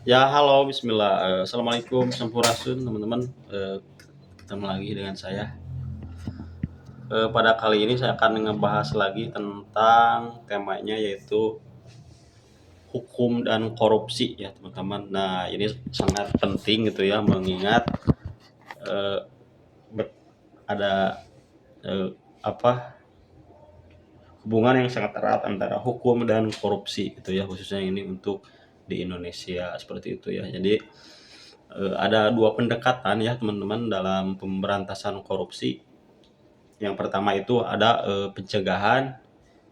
Ya, halo, bismillah, assalamualaikum, sampurasun, teman-teman. Ketemu lagi dengan saya. Pada kali ini saya akan ngebahas lagi tentang temanya yaitu hukum dan korupsi ya, teman-teman. Nah, ini sangat penting gitu ya, mengingat eh, ada eh, apa hubungan yang sangat erat antara hukum dan korupsi gitu ya, khususnya ini untuk di Indonesia seperti itu ya. Jadi ada dua pendekatan ya teman-teman dalam pemberantasan korupsi. Yang pertama itu ada pencegahan,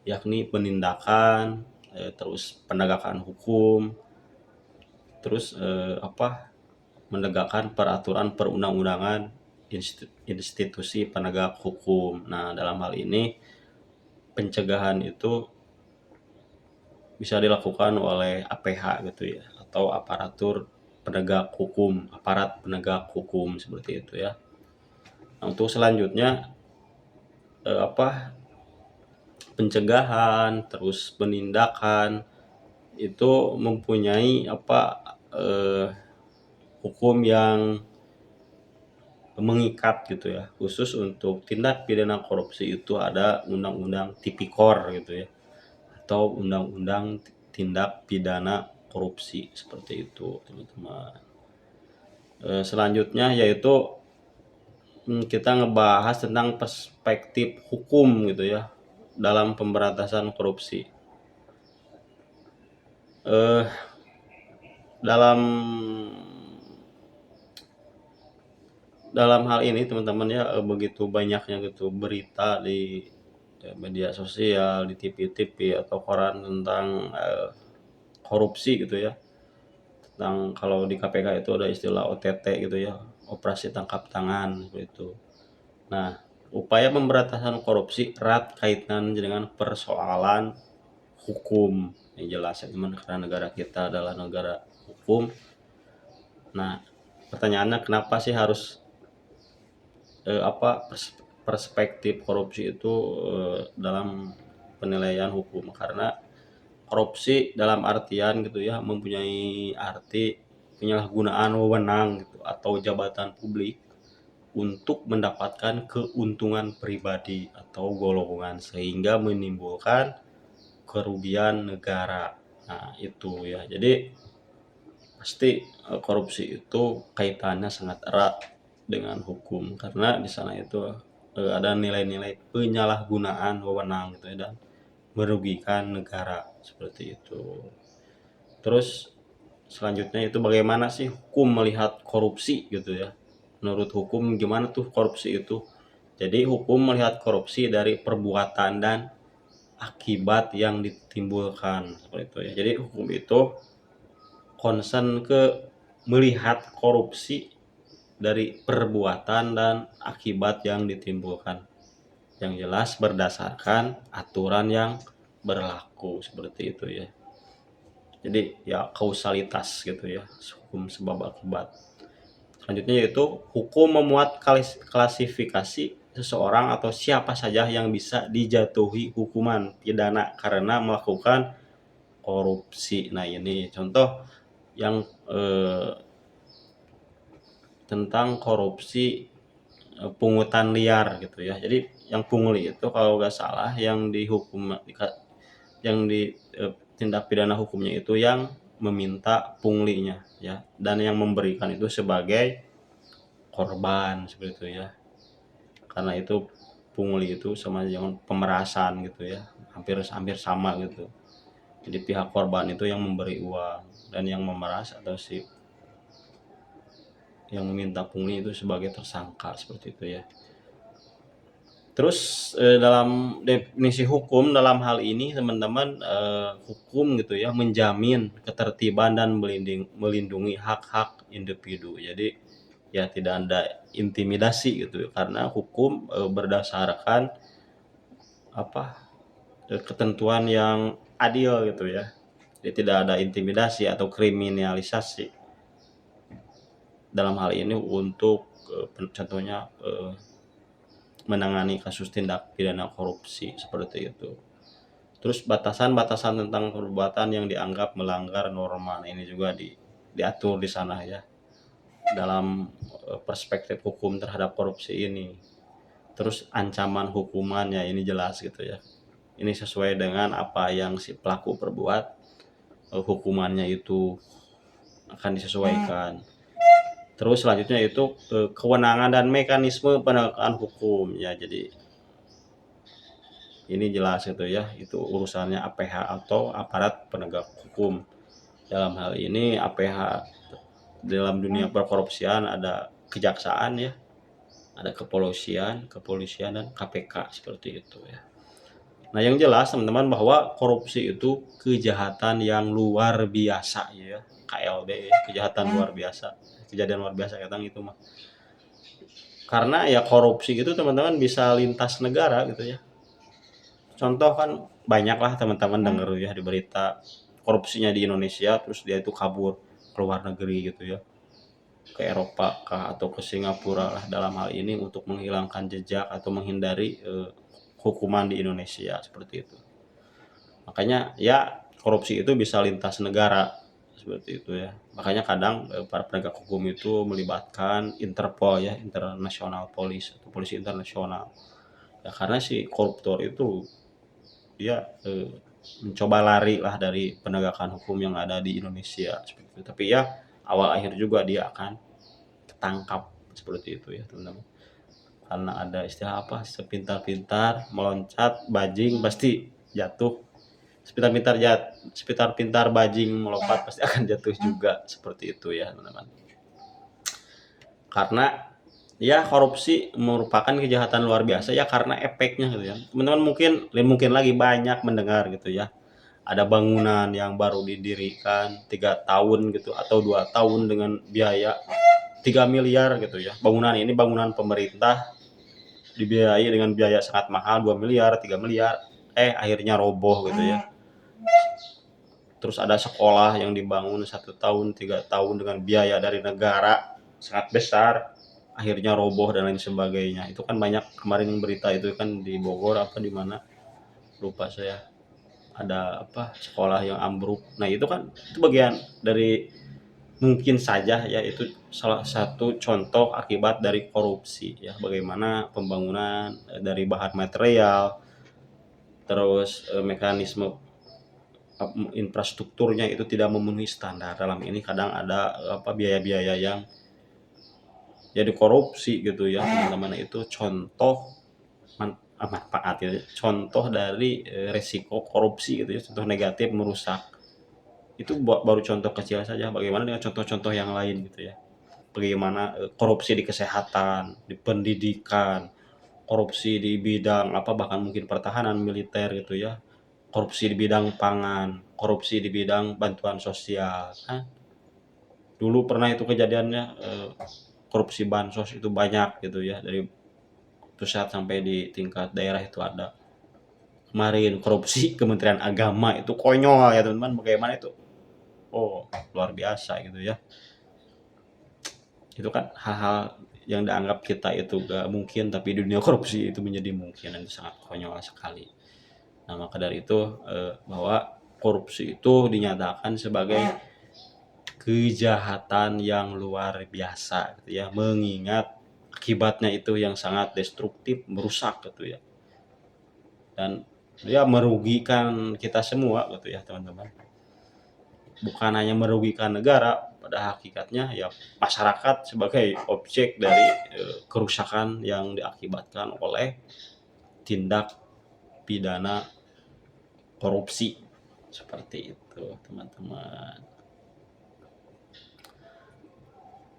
yakni penindakan, terus penegakan hukum, terus menegakkan peraturan perundang-undangan institusi penegak hukum. Nah, dalam hal ini pencegahan itu bisa dilakukan oleh APH gitu ya, atau aparat penegak hukum seperti itu ya. Nah, untuk selanjutnya pencegahan terus penindakan itu mempunyai eh, hukum yang mengikat gitu ya. Khusus untuk tindak pidana korupsi itu ada undang-undang tipikor gitu ya, atau undang-undang tindak pidana korupsi seperti itu teman-teman. Selanjutnya yaitu kita ngebahas tentang perspektif hukum gitu ya dalam pemberantasan korupsi. eh dalam dalam hal ini teman-teman ya, begitu banyaknya gitu berita di media sosial, di TV-TV atau koran tentang korupsi gitu ya. Tentang kalau di KPK itu ada istilah OTT gitu ya, operasi tangkap tangan seperti itu. Nah, upaya pemberantasan korupsi erat kaitan dengan persoalan hukum yang jelas ya teman, karena negara kita adalah negara hukum. Nah, pertanyaannya kenapa sih harus perspektif korupsi itu dalam penilaian hukum? Karena korupsi dalam artian gitu ya mempunyai arti penyalahgunaan wewenang gitu atau jabatan publik untuk mendapatkan keuntungan pribadi atau golongan sehingga menimbulkan kerugian negara. Nah, itu ya. Jadi pasti korupsi itu kaitannya sangat erat dengan hukum, karena di sana itu ada nilai-nilai penyalahgunaan wewenang gitu ya, dan merugikan negara seperti itu. Terus selanjutnya itu bagaimana sih hukum melihat korupsi gitu ya. Menurut hukum gimana tuh korupsi itu? Jadi hukum melihat korupsi dari perbuatan dan akibat yang ditimbulkan seperti itu ya. Jadi hukum itu concern ke melihat korupsi dari perbuatan dan akibat yang ditimbulkan, yang jelas berdasarkan aturan yang berlaku seperti itu ya. Jadi ya kausalitas gitu ya, hukum sebab akibat. Selanjutnya yaitu hukum memuat klasifikasi seseorang atau siapa saja yang bisa dijatuhi hukuman pidana karena melakukan korupsi. Nah, ini contoh yang tentang korupsi pungutan liar gitu ya. Jadi yang pungli itu kalau nggak salah yang dihukum, yang di tindak pidana hukumnya itu yang meminta punglinya ya, dan yang memberikan itu sebagai korban seperti itu ya. Karena itu pungli itu sama dengan pemerasan gitu ya, hampir hampir sama gitu. Jadi pihak korban itu yang memberi uang, dan yang memeras atau si yang meminta pungli itu sebagai tersangka seperti itu ya. Terus dalam definisi hukum dalam hal ini teman-teman, hukum gitu ya menjamin ketertiban dan melindungi hak-hak individu. Jadi ya tidak ada intimidasi gitu ya, karena hukum berdasarkan ketentuan yang adil gitu ya. Jadi tidak ada intimidasi atau kriminalisasi dalam hal ini untuk contohnya menangani kasus tindak pidana korupsi seperti itu. Terus batasan-batasan tentang perbuatan yang dianggap melanggar norma, nah ini juga diatur di sana ya dalam perspektif hukum terhadap korupsi ini. Terus ancaman hukumannya ini jelas gitu ya. Ini sesuai dengan apa yang si pelaku perbuat, hukumannya itu akan disesuaikan. Terus selanjutnya itu kewenangan dan mekanisme penegakan hukum ya. Jadi ini jelas gitu ya, itu urusannya APH atau aparat penegak hukum. Dalam hal ini APH dalam dunia perkorupsian ada kejaksaan ya, ada kepolisian dan KPK seperti itu ya. Nah, yang jelas teman-teman bahwa korupsi itu kejahatan yang luar biasa ya, KLB ya, kejahatan luar biasa, kejadian luar biasa kadang itu mah. Karena ya korupsi itu teman-teman bisa lintas negara gitu ya. Contoh kan banyak lah teman-teman denger ya di berita korupsinya di Indonesia terus dia itu kabur ke luar negeri gitu ya, ke Eropa kah atau ke Singapura lah dalam hal ini untuk menghilangkan jejak atau menghindari hukuman di Indonesia seperti itu. Makanya ya korupsi itu bisa lintas negara seperti itu ya. Makanya kadang para penegak hukum itu melibatkan Interpol ya, International Police atau polisi internasional. Ya karena si koruptor itu dia mencoba lari lah dari penegakan hukum yang ada di Indonesia seperti itu. Tapi ya awal akhir juga dia akan ketangkap seperti itu ya teman-teman. Karena ada istilah apa, sepintar-pintar meloncat bajing pasti jatuh, sepintar-pintar bajing melompat pasti akan jatuh juga seperti itu ya teman-teman. Karena ya korupsi merupakan kejahatan luar biasa ya karena efeknya gitu ya. Teman-teman mungkin lagi banyak mendengar gitu ya. Ada bangunan yang baru didirikan 3 tahun gitu atau 2 tahun dengan biaya 3 miliar gitu ya. Bangunan ini bangunan pemerintah dibiayai dengan biaya sangat mahal 2 miliar, 3 miliar, akhirnya roboh gitu ya. Terus ada sekolah yang dibangun 1 tahun, 3 tahun dengan biaya dari negara sangat besar, akhirnya roboh dan lain sebagainya. Itu kan banyak kemarin yang berita itu kan di Bogor apa di mana lupa saya. Ada apa sekolah yang ambruk. Nah, itu kan itu bagian dari mungkin saja ya itu salah satu contoh akibat dari korupsi ya. Bagaimana pembangunan dari bahan material terus mekanisme infrastrukturnya itu tidak memenuhi standar. Dalam ini kadang ada apa biaya-biaya yang jadi korupsi gitu ya teman-teman. Itu contoh manfaat ya, contoh dari resiko korupsi gitu ya, contoh negatif merusak. Itu baru contoh kecil saja, bagaimana dengan contoh-contoh yang lain gitu ya. Bagaimana korupsi di kesehatan, di pendidikan, korupsi di bidang apa bahkan mungkin pertahanan militer gitu ya. Korupsi di bidang pangan, korupsi di bidang bantuan sosial. Kan dulu pernah itu kejadiannya korupsi bansos itu banyak gitu ya dari pusat sampai di tingkat daerah itu ada. Kemarin korupsi Kementerian Agama itu konyol ya teman-teman, bagaimana itu? Oh, luar biasa gitu ya. Itu kan hal-hal yang dianggap kita itu gak mungkin tapi di dunia korupsi itu menjadi mungkin dan sangat konyol sekali. Nah, maka dari itu bahwa korupsi itu dinyatakan sebagai kejahatan yang luar biasa gitu ya, mengingat akibatnya itu yang sangat destruktif, merusak gitu ya. Dan dia merugikan kita semua gitu ya, teman-teman. Bukan hanya merugikan negara, pada hakikatnya ya masyarakat sebagai objek dari kerusakan yang diakibatkan oleh tindak pidana korupsi seperti itu teman-teman.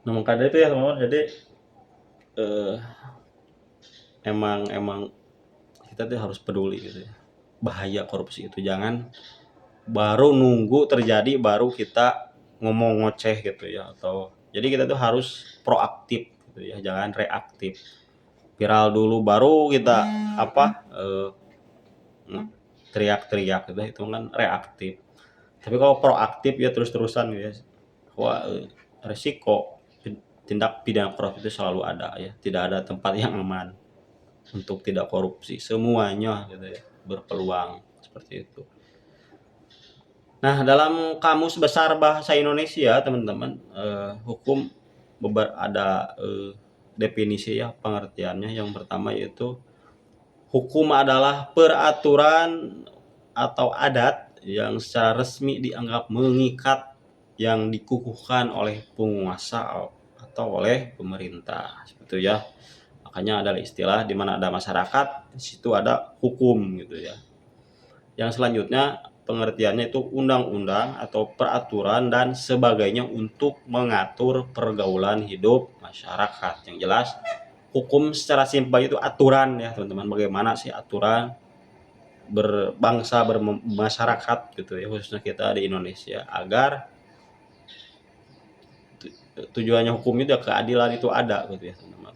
Nah, maka dari itu ya teman-teman, jadi emang kita tuh harus peduli gitu ya, bahaya korupsi itu. Jangan baru nunggu terjadi baru kita ngomong ngoceh gitu ya, atau jadi kita tuh harus proaktif gitu ya, jangan reaktif. Viral dulu baru kita apa teriak-teriak gitu, itu kan reaktif. Tapi kalau proaktif ya terus-terusan gitu ya, wah resiko tindak pidana korupsi itu selalu ada ya, tidak ada tempat yang aman untuk tidak korupsi, semuanya gitu ya berpeluang seperti itu. Nah, dalam Kamus Besar Bahasa Indonesia, teman-teman, hukum ada definisi ya, pengertiannya. Yang pertama yaitu hukum adalah peraturan atau adat yang secara resmi dianggap mengikat yang dikukuhkan oleh penguasa atau oleh pemerintah. Seperti ya. Makanya ada istilah di mana ada masyarakat, di situ ada hukum gitu ya. Yang selanjutnya pengertiannya itu undang-undang atau peraturan dan sebagainya untuk mengatur pergaulan hidup masyarakat. Yang jelas hukum secara simpel itu aturan ya teman-teman, bagaimana sih aturan berbangsa bermasyarakat gitu ya, khususnya kita di Indonesia, agar tujuannya hukum itu keadilan itu ada gitu ya teman-teman.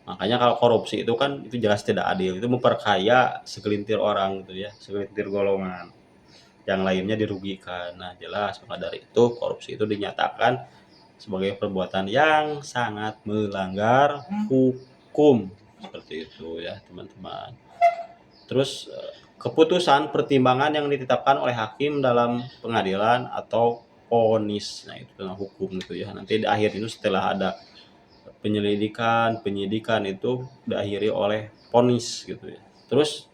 Makanya kalau korupsi itu kan itu jelas tidak adil, itu memperkaya segelintir orang gitu ya, segelintir golongan, yang lainnya dirugikan. Nah jelas maka dari itu korupsi itu dinyatakan sebagai perbuatan yang sangat melanggar hukum, seperti itu ya teman-teman. Terus keputusan pertimbangan yang ditetapkan oleh hakim dalam pengadilan atau vonis, nah itu tentang hukum gitu ya. Nanti di akhir itu setelah ada penyidikan itu diakhiri oleh vonis gitu ya. Terus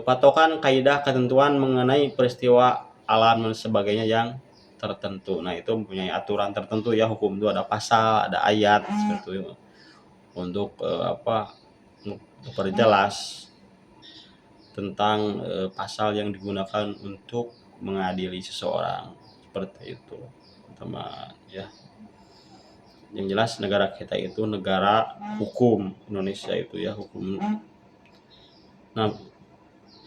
patokan kaidah ketentuan mengenai peristiwa alam dan sebagainya yang tertentu. Nah itu mempunyai aturan tertentu ya, hukum itu ada pasal, ada ayat seperti itu untuk memperjelas tentang pasal yang digunakan untuk mengadili seseorang, seperti itu teman ya. Yang jelas negara kita itu negara hukum, Indonesia itu ya hukum. Nah,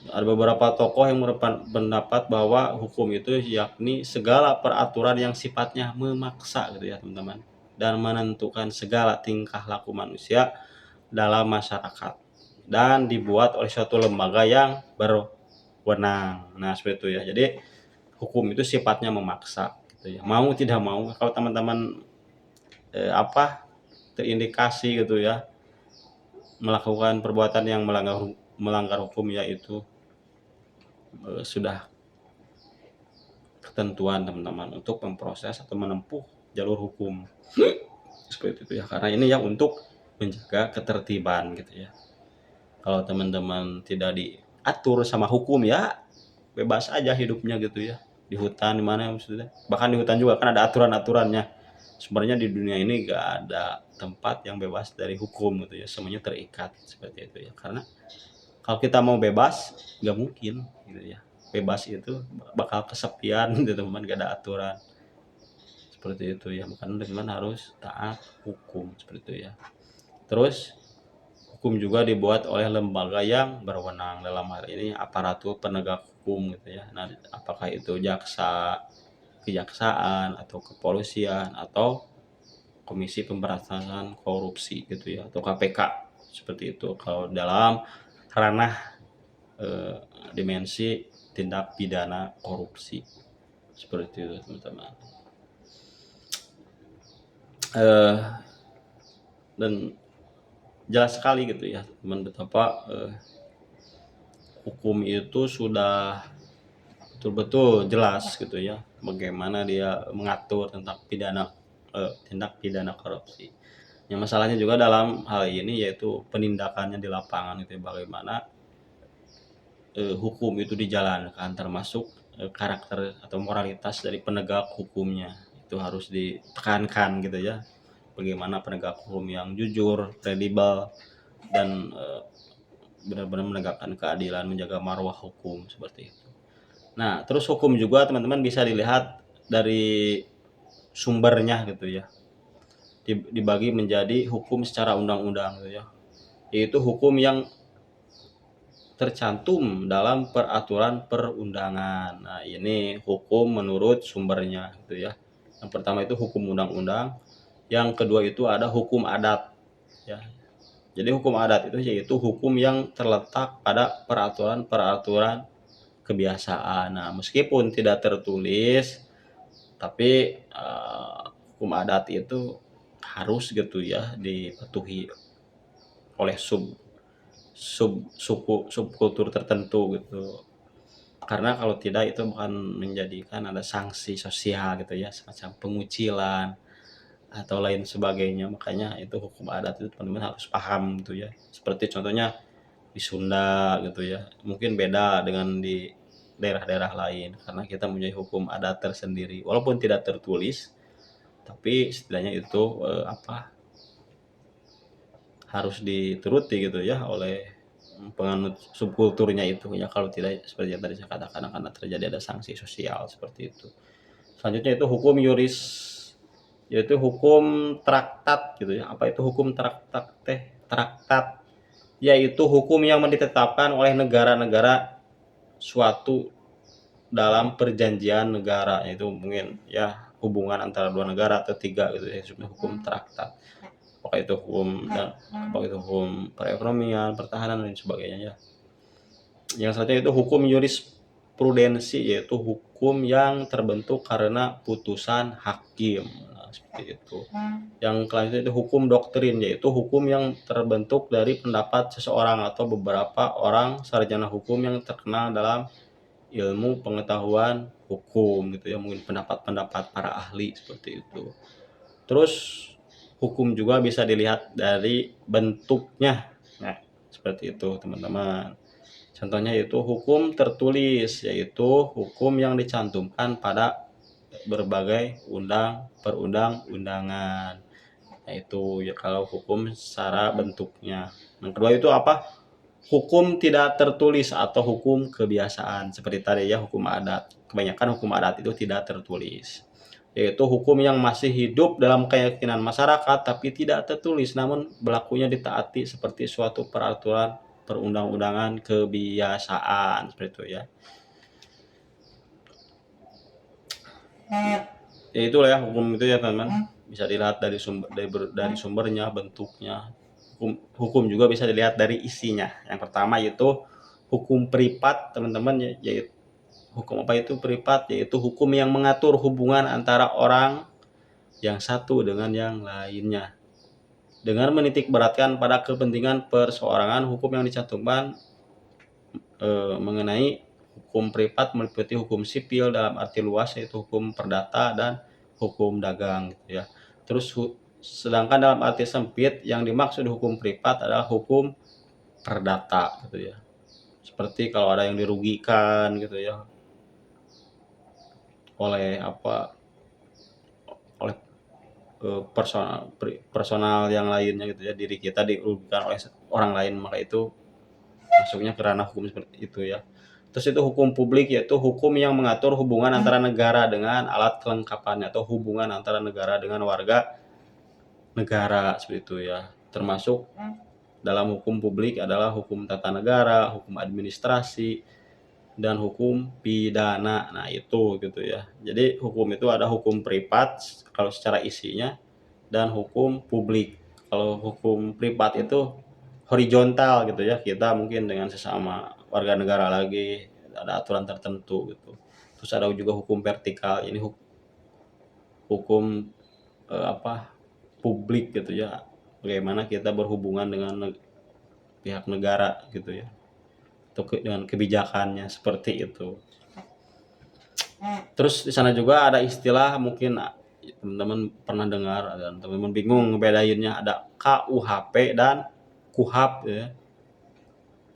ada beberapa tokoh yang berpendapat bahwa hukum itu yakni segala peraturan yang sifatnya memaksa gitu ya teman-teman, dan menentukan segala tingkah laku manusia dalam masyarakat dan dibuat oleh suatu lembaga yang berwenang. Nah seperti itu ya. Jadi hukum itu sifatnya memaksa gitu ya. Mau tidak mau kalau teman-teman terindikasi gitu ya melakukan perbuatan yang melanggar hukum, yaitu sudah ketentuan teman-teman untuk memproses atau menempuh jalur hukum, seperti itu ya. Karena ini ya untuk menjaga ketertiban gitu ya. Kalau teman-teman tidak diatur sama hukum ya bebas aja hidupnya gitu ya, di hutan di mana maksudnya. Bahkan di hutan juga kan ada aturan-aturannya. Sebenarnya di dunia ini gak ada tempat yang bebas dari hukum gitu ya, semuanya terikat seperti itu ya. Karena kalau kita mau bebas gak mungkin gitu ya, bebas itu bakal kesepian gitu teman, gak ada aturan seperti itu ya. Makanya teman harus taat hukum seperti itu ya. Terus hukum juga dibuat oleh lembaga yang berwenang, dalam hal ini aparatur penegak hukum gitu ya. Nah, apakah itu kejaksaan atau kepolisian atau Komisi Pemberantasan Korupsi gitu ya, atau KPK seperti itu. Kalau dalam ranah dimensi tindak pidana korupsi seperti itu teman-teman. Dan jelas sekali gitu ya teman, betapa hukum itu sudah betul-betul jelas gitu ya, bagaimana dia mengatur tentang tindak pidana korupsi. Yang masalahnya juga dalam hal ini yaitu penindakannya di lapangan itu, bagaimana hukum itu dijalankan, termasuk karakter atau moralitas dari penegak hukumnya itu harus ditekankan gitu ya. Bagaimana penegak hukum yang jujur, kredibel, dan benar-benar menegakkan keadilan, menjaga marwah hukum seperti itu. Nah, terus hukum juga teman-teman bisa dilihat dari sumbernya gitu ya. Dibagi menjadi hukum secara undang-undang gitu ya. Yaitu hukum yang tercantum dalam peraturan perundangan. Nah, ini hukum menurut sumbernya gitu ya. Yang pertama itu hukum undang-undang, yang kedua itu ada hukum adat ya. Jadi hukum adat itu yaitu hukum yang terletak pada peraturan-peraturan kebiasaan. Nah, meskipun tidak tertulis, tapi hukum adat itu harus gitu ya dipatuhi oleh suku subkultur tertentu gitu. Karena kalau tidak itu bukan menjadikan ada sanksi sosial gitu ya, semacam pengucilan atau lain sebagainya. Makanya itu hukum adat itu teman-teman harus paham gitu ya. Seperti contohnya di Sunda gitu ya, mungkin beda dengan di daerah-daerah lain karena kita mempunyai hukum adat tersendiri. Walaupun tidak tertulis, tapi setidaknya itu harus dituruti gitu ya oleh penganut subkulturnya itu ya, kalau tidak seperti yang tadi saya katakan akan terjadi ada sanksi sosial seperti itu. Selanjutnya itu hukum yuris, yaitu hukum traktat gitu ya. Apa itu hukum traktat teh? Traktat yaitu hukum yang ditetapkan oleh negara-negara suatu dalam perjanjian negara, yaitu mungkin ya hubungan antara dua negara atau tiga gitu ya, disebut hukum traktat. Apakah itu hukum dan apakah itu hukum perekonomian, pertahanan dan sebagainya ya. Yang selanjutnya itu hukum jurisprudensi, yaitu hukum yang terbentuk karena putusan hakim. Nah, seperti itu. Yang selanjutnya itu hukum doktrin, yaitu hukum yang terbentuk dari pendapat seseorang atau beberapa orang sarjana hukum yang terkenal dalam ilmu pengetahuan hukum gitu ya, mungkin pendapat-pendapat para ahli seperti itu. Terus hukum juga bisa dilihat dari bentuknya. Nah, seperti itu teman-teman. Contohnya yaitu hukum tertulis, yaitu hukum yang dicantumkan pada berbagai perundang-undangan. Nah, itu ya kalau hukum secara bentuknya. Yang kedua itu apa? Hukum tidak tertulis atau hukum kebiasaan. Seperti tadi ya, hukum adat. Kebanyakan hukum adat itu tidak tertulis, yaitu hukum yang masih hidup dalam keyakinan masyarakat tapi tidak tertulis namun berlakunya ditaati seperti suatu peraturan perundang-undangan kebiasaan seperti itu ya. Ya itulah ya hukum itu ya teman-teman, bisa dilihat dari sumbernya, bentuknya. Hukum juga bisa dilihat dari isinya. Yang pertama yaitu hukum privat teman-teman, yaitu hukum apa itu privat, yaitu hukum yang mengatur hubungan antara orang yang satu dengan yang lainnya dengan menitik beratkan pada kepentingan perseorangan. Hukum yang dicantumkan mengenai hukum privat meliputi hukum sipil dalam arti luas, yaitu hukum perdata dan hukum dagang gitu ya. Terus sedangkan dalam arti sempit yang dimaksud hukum privat adalah hukum perdata gitu ya. Seperti kalau ada yang dirugikan gitu ya oleh oleh personal yang lainnya gitu ya, diri kita dirugikan oleh orang lain, maka itu masuknya ke ranah hukum seperti itu ya. Terus itu hukum publik, yaitu hukum yang mengatur hubungan antara negara dengan alat kelengkapannya atau hubungan antara negara dengan warga negara seperti itu ya. Termasuk dalam hukum publik adalah hukum tata negara, hukum administrasi, dan hukum pidana. Nah, itu gitu ya. Jadi hukum itu ada hukum privat kalau secara isinya dan hukum publik. Kalau hukum privat itu horizontal gitu ya, kita mungkin dengan sesama warga negara lagi ada aturan tertentu gitu. Terus ada juga hukum vertikal, ini hukum publik gitu ya, bagaimana kita berhubungan dengan pihak negara gitu ya, atau dengan kebijakannya seperti itu. Terus di sana juga ada istilah mungkin teman-teman pernah dengar dan teman-teman bingung ngebedainnya, ada KUHP dan KUHAP ya.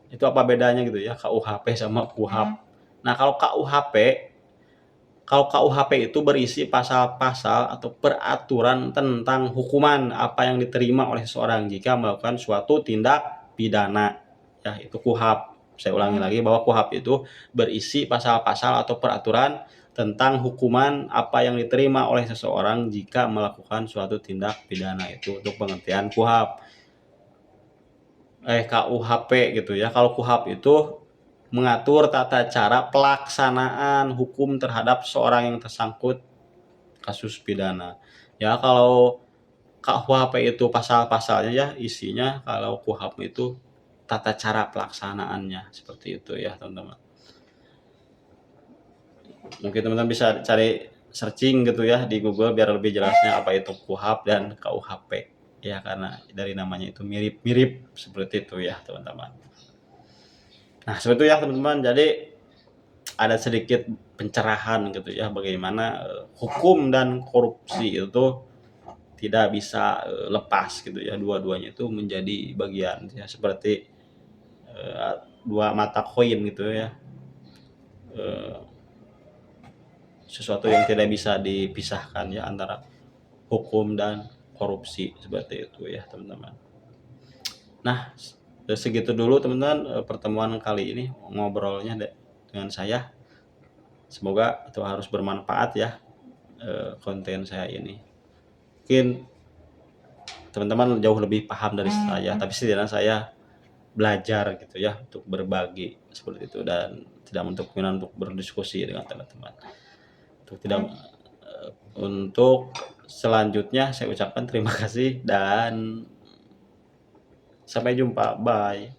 Itu apa bedanya gitu ya, KUHP sama KUHAP. Nah, kalau KUHP itu berisi pasal-pasal atau peraturan tentang hukuman apa yang diterima oleh seseorang jika melakukan suatu tindak pidana. Ya, itu KUHP. Saya ulangi lagi bahwa KUHP itu berisi pasal-pasal atau peraturan tentang hukuman apa yang diterima oleh seseorang jika melakukan suatu tindak pidana. Itu untuk pengertian KUHP. KUHP gitu ya. Kalau KUHP itu mengatur tata cara pelaksanaan hukum terhadap seorang yang tersangkut kasus pidana. Ya, kalau KUHP itu pasal-pasalnya ya isinya, kalau KUHP itu tata cara pelaksanaannya seperti itu ya teman-teman. Mungkin teman-teman bisa cari searching gitu ya di Google biar lebih jelasnya apa itu KUHP dan KUHP ya, karena dari namanya itu mirip-mirip seperti itu ya teman-teman. Nah, seperti itu ya teman-teman. Jadi ada sedikit pencerahan gitu ya, bagaimana hukum dan korupsi itu tidak bisa lepas gitu ya, dua-duanya itu menjadi bagian ya, seperti dua mata koin gitu ya, eh, sesuatu yang tidak bisa dipisahkan ya antara hukum dan korupsi, seperti itu ya teman-teman. Nah, segitu dulu teman-teman pertemuan kali ini ngobrolnya dengan saya. Semoga itu harus bermanfaat ya konten saya ini. Mungkin teman-teman jauh lebih paham dari saya, tapi setidaknya saya belajar gitu ya untuk berbagi seperti itu, dan tidak untuk berdiskusi dengan teman-teman. Untuk selanjutnya saya ucapkan terima kasih dan sampai jumpa. Bye.